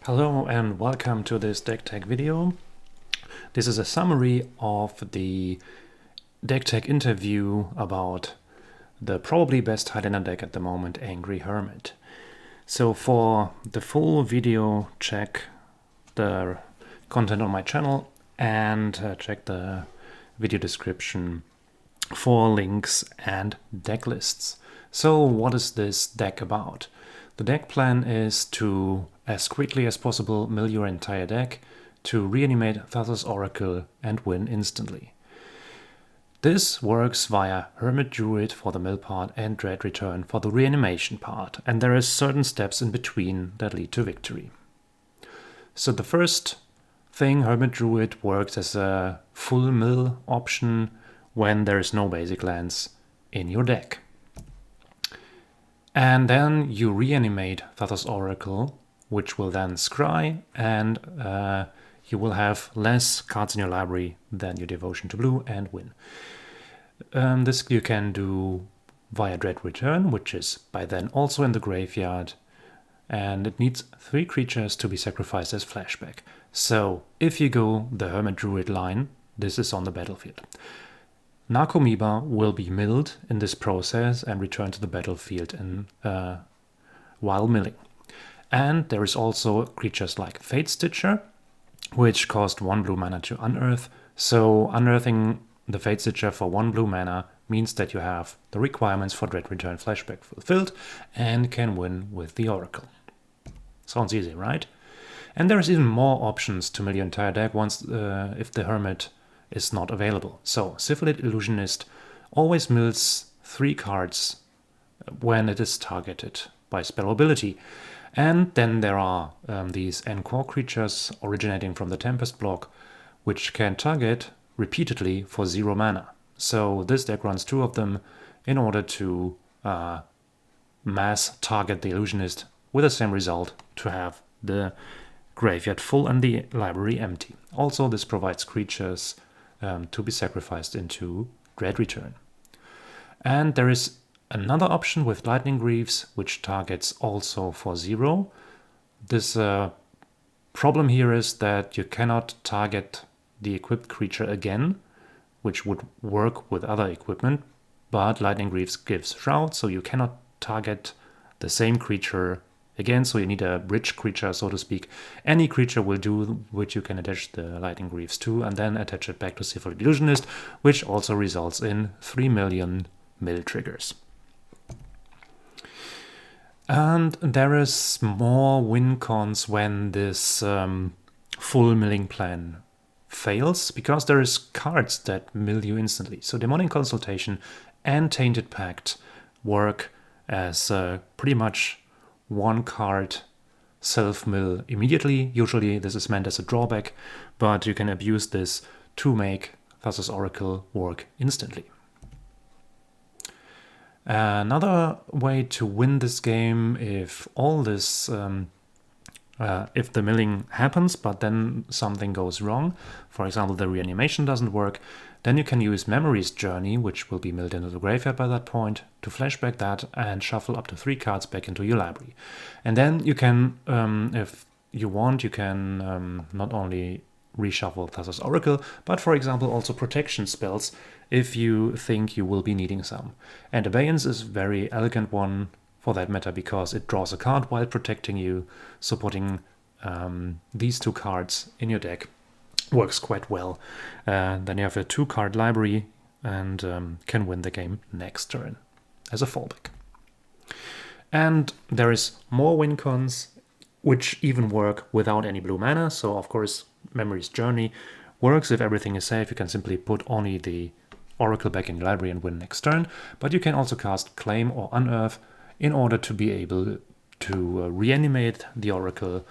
Hello and welcome to this Decktech video. This is a summary of the Decktech interview about the probably best Highlander deck at the moment, Angry Hermit. So for the full video, check the content on my channel and check the video description for links and deck lists. So what is this deck about? The deck plan is to, as quickly as possible, mill your entire deck to reanimate Thassa's Oracle and win instantly. This works via Hermit Druid for the mill part and Dread Return for the reanimation part, and there are certain steps in between that lead to victory. So the first thing, Hermit Druid works as a full mill option when there is no basic lands in your deck. And then you reanimate Thassa's Oracle, which will then scry, and you will have less cards in your library than your Devotion to Blue and win. This you can do via Dread Return, which is by then also in the graveyard, and it needs 3 creatures to be sacrificed as flashback. So if you go the Hermit Druid line, this is on the battlefield. Narcomoeba will be milled in this process and return to the battlefield while milling. And there is also creatures like Fate Stitcher, which cost 1 blue mana to unearth. So unearthing the Fate Stitcher for 1 blue mana means that you have the requirements for Dread Return Flashback fulfilled and can win with the Oracle. Sounds easy, right? And there's even more options to mill your entire deck once if the Hermit is not available. So Syphilid Illusionist always mills 3 cards when it is targeted by spell ability. And then there are these Encore creatures originating from the Tempest block, which can target repeatedly for 0 mana. So this deck runs 2 of them in order to mass target the Illusionist with the same result, to have the graveyard full and the library empty. Also, this provides creatures to be sacrificed into Dread Return. And there is another option with Lightning Greaves, which targets also for 0. This problem here is that you cannot target the equipped creature again, which would work with other equipment, but Lightning Greaves gives Shroud, so you cannot target the same creature again, so you need a bridge creature, so to speak. Any creature will do, which you can attach the Lightning Greaves to, and then attach it back to Syphilid Illusionist, which also results in 3 million mill triggers. And there is more win cons when this full milling plan fails, because there is cards that mill you instantly. So Demonic Consultation and Tainted Pact work as pretty much 1 card self-mill immediately. Usually this is meant as a drawback, but you can abuse this to make Thassa's Oracle work instantly. Another way to win this game, if all this, if the milling happens, but then something goes wrong, for example the reanimation doesn't work, then you can use Memory's Journey, which will be milled into the graveyard by that point, to flashback that and shuffle up to 3 cards back into your library. And then you can, if you want, you can not only reshuffle Thassa's Oracle, but for example also protection spells if you think you will be needing some. And Abeyance is a very elegant one for that matter, because it draws a card while protecting you, so putting these 2 cards in your deck works quite well. Then you have a 2-card library and can win the game next turn as a fallback. And there is more win cons, which even work without any blue mana. So of course Memory's Journey works if everything is safe. You can simply put only the Oracle back in your library and win next turn. But you can also cast Claim or Unearth in order to be able to reanimate the Oracle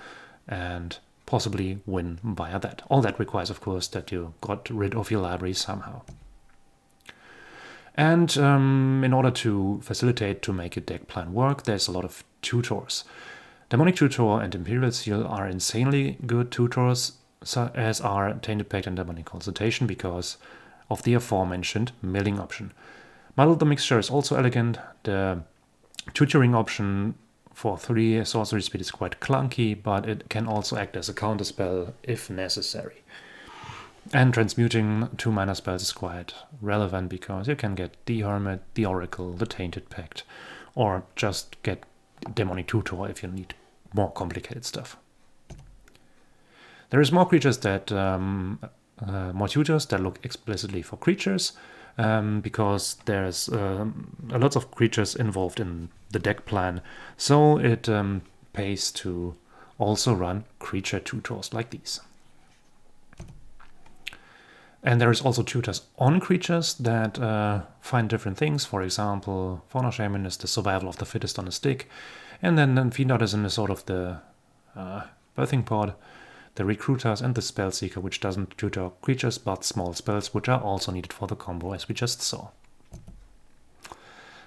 and possibly win via that. All that requires, of course, that you got rid of your library somehow. And in order to facilitate to make a deck plan work, there's a lot of tutors. Demonic Tutor and Imperial Seal are insanely good tutors, as are Tainted Pact and Demonic Consultation, because of the aforementioned milling option. Muddle the Mixture is also elegant. The tutoring option for 3 sorcery speed is quite clunky, but it can also act as a counterspell if necessary. And transmuting 2 mana spells is quite relevant because you can get the Hermit, the Oracle, the Tainted Pact, or just get Demonic Tutor if you need more complicated stuff. There is more creatures that, more tutors that look explicitly for creatures, because there's lots of creatures involved in the deck plan, so it pays to also run creature tutors like these. And there is also tutors on creatures that find different things. For example, Fauna Shaman is the survival of the fittest on a stick, and then Fiend Artisan is sort of the birthing pod, the Recruiters, and the Spellseeker, which doesn't tutor creatures but small spells, which are also needed for the combo, as we just saw.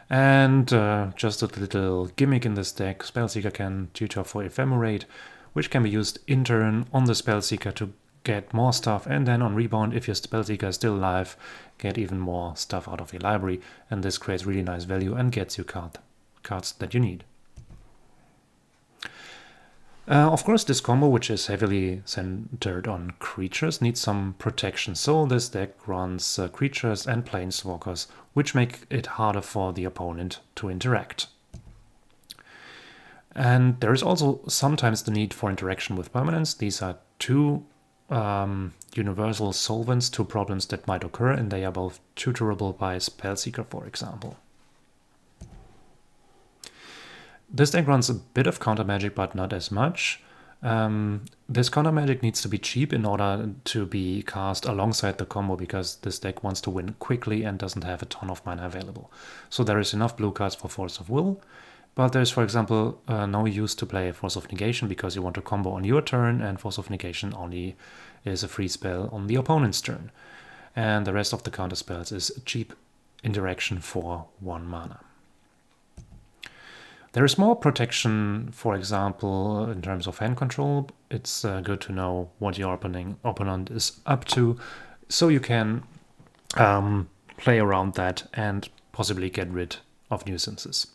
And just a little gimmick in this deck, Spellseeker can tutor for Ephemerate, which can be used in turn on the Spellseeker to get more stuff, and then on rebound, if your Spellseeker is still alive, get even more stuff out of your library, and this creates really nice value and gets you cards that you need. Of course, this combo, which is heavily centered on creatures, needs some protection, so this deck runs creatures and planeswalkers, which make it harder for the opponent to interact. And there is also sometimes the need for interaction with permanents. These are 2 universal solvents to problems that might occur, and they are both tutorable by Spellseeker, for example. This deck runs a bit of counter magic, but not as much. This counter magic needs to be cheap in order to be cast alongside the combo, because this deck wants to win quickly and doesn't have a ton of mana available. So there is enough blue cards for Force of Will, but there's, for example, no use to play Force of Negation because you want to combo on your turn, and Force of Negation only is a free spell on the opponent's turn. And the rest of the counter spells is cheap interaction for 1 mana. There is more protection, for example, in terms of hand control. It's good to know what your opponent is up to, so you can play around that and possibly get rid of nuisances.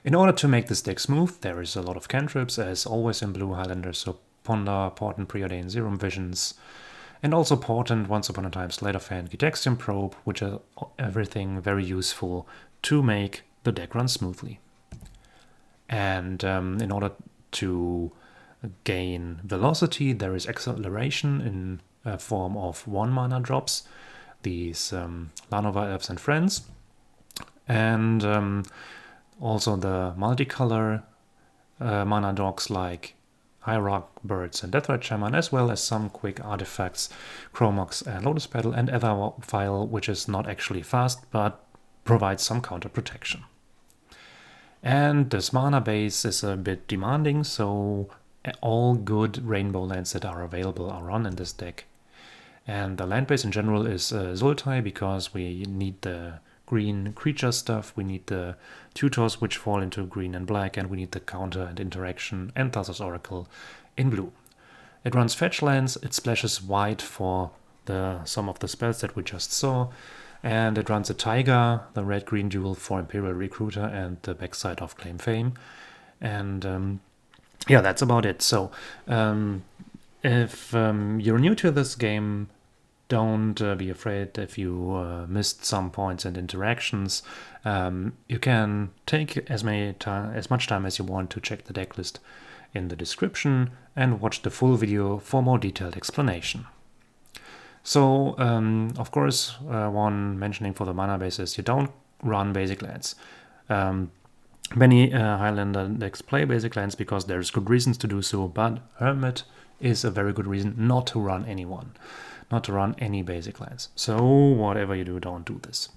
In order to make this deck smooth, there is a lot of cantrips, as always in blue Highlander, so Ponder, Portent, Preordain, Serum Visions, and also Portent, Once Upon a Time, Sleight of Hand, Gitaxian Probe, which are everything very useful to make the deck run smoothly. And in order to gain velocity, there is acceleration in a form of 1 mana drops, these Lanova Elves and Friends, and also the multicolor mana dogs like Hierarch, Birds, and Deathrat Shaman, as well as some quick artifacts, Chromox and Lotus Petal, and Etherfile, which is not actually fast, but provides some counter protection. And this mana base is a bit demanding, so all good rainbow lands that are available are run in this deck. And the land base in general is Sultai, because we need the green creature stuff, we need the tutors which fall into green and black, and we need the counter and interaction and Thassa's Oracle in blue. It runs fetch lands, it splashes white for some of the spells that we just saw, and it runs a Tiger, the red-green duel for Imperial Recruiter, and the backside of Claim Fame. And yeah, that's about it. So if you're new to this game, don't be afraid if you missed some points and interactions. You can take as much time as you want to check the deck list in the description and watch the full video for more detailed explanation. So, of course, one mentioning for the mana base is you don't run basic lands. Many Highlander decks play basic lands because there's good reasons to do so, but Hermit is a very good reason not to run not to run any basic lands. So whatever you do, don't do this.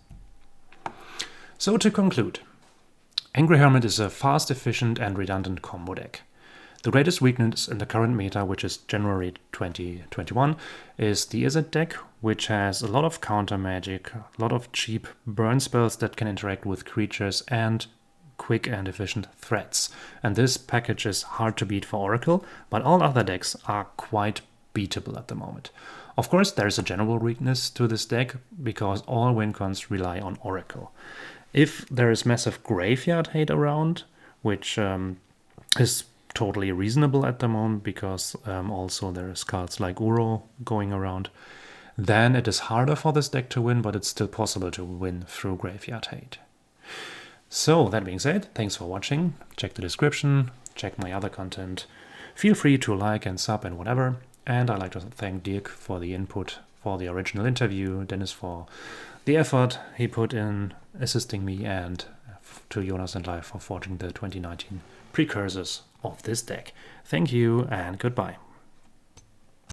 So to conclude, Angry Hermit is a fast, efficient, and redundant combo deck. The greatest weakness in the current meta, which is January 2021, is the Izzet deck, which has a lot of counter magic, a lot of cheap burn spells that can interact with creatures, and quick and efficient threats. And this package is hard to beat for Oracle, but all other decks are quite beatable at the moment. Of course, there is a general weakness to this deck, because all win cons rely on Oracle. If there is massive graveyard hate around, which is totally reasonable at the moment because also there is cards like Uro going around. Then it is harder for this deck to win, but it's still possible to win through Graveyard Hate. So that being said, thanks for watching. Check the description, check my other content. Feel free to like and sub and whatever. And I'd like to thank Dirk for the input for the original interview, Dennis for the effort he put in assisting me, and to Jonas and Live for forging the 2019 precursors of this deck. Thank you and goodbye.